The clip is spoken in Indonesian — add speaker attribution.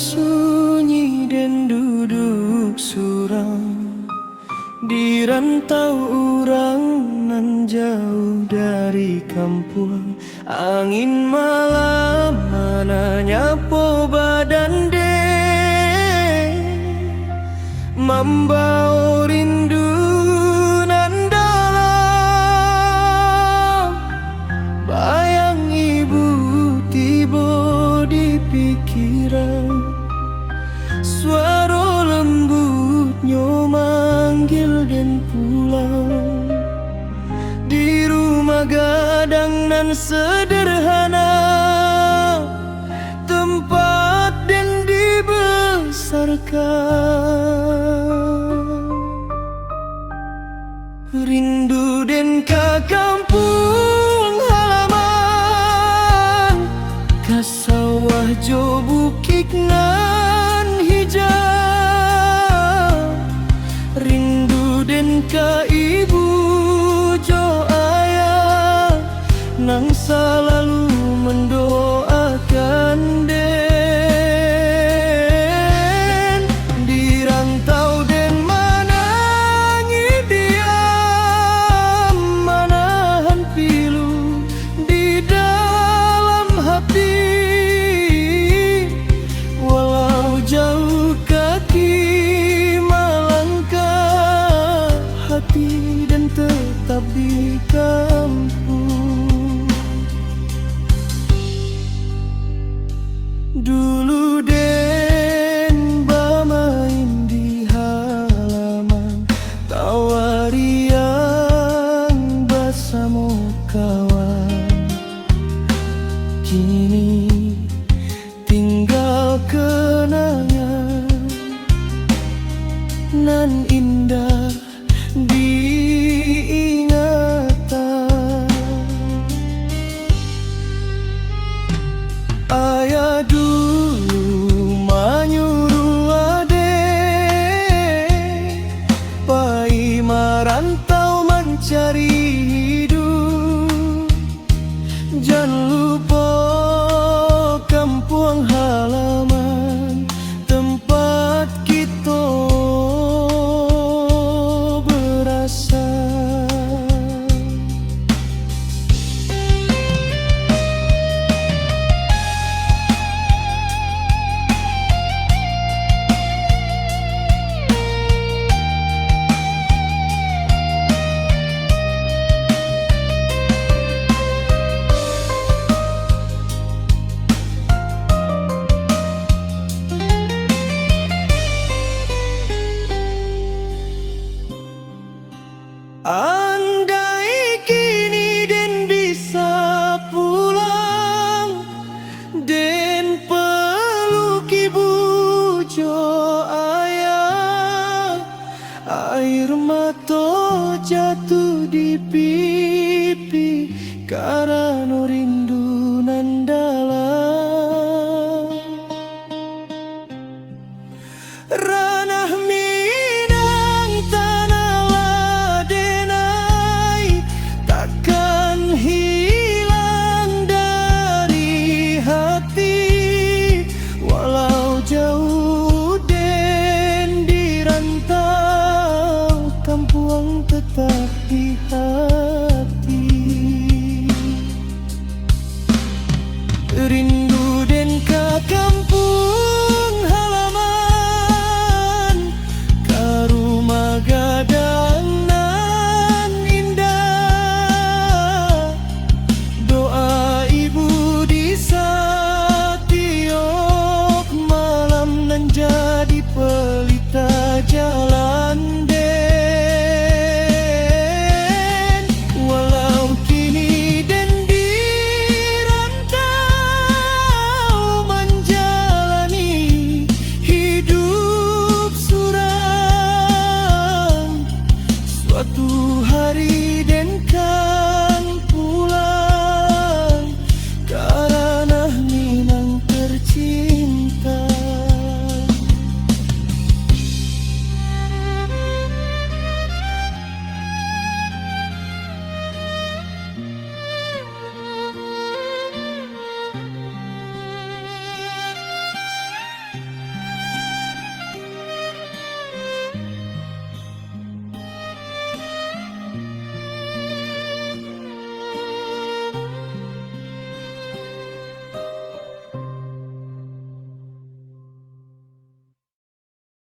Speaker 1: sunyi dan duduk suram di rantau orang nan jauh dari kampung. Angin malam mananya po badan de membawa rindu nan dalam. Bayang ibu tiba di pikiran, suara lembutnya manggil dan pulang. Di rumah gadang nan sederhana, tempat dan dibesarkan. Rindu dan ke kampung halaman, ke sawah jo bukit nan hijau. Rindu dan ke ibu jo ayah nang selalu mendoakan den. Di rantau den manangi diam, manahan pilu di dalam hati. Walau jauh kaki melangkah hati dan tetap di kampung. Dulu den bermain di halaman, tawarian bersama kawan. Kini tinggal kenangan nan indah diingatan. Ayah dulu menyuruh adek pai merantau mencari hidup. Jangan lupa kampung halaman, tempat kita berasal. Andai kini den bisa pulang, den peluk ibu jo ayah. Air mata jatuh di pipi karena rindu nan dalam.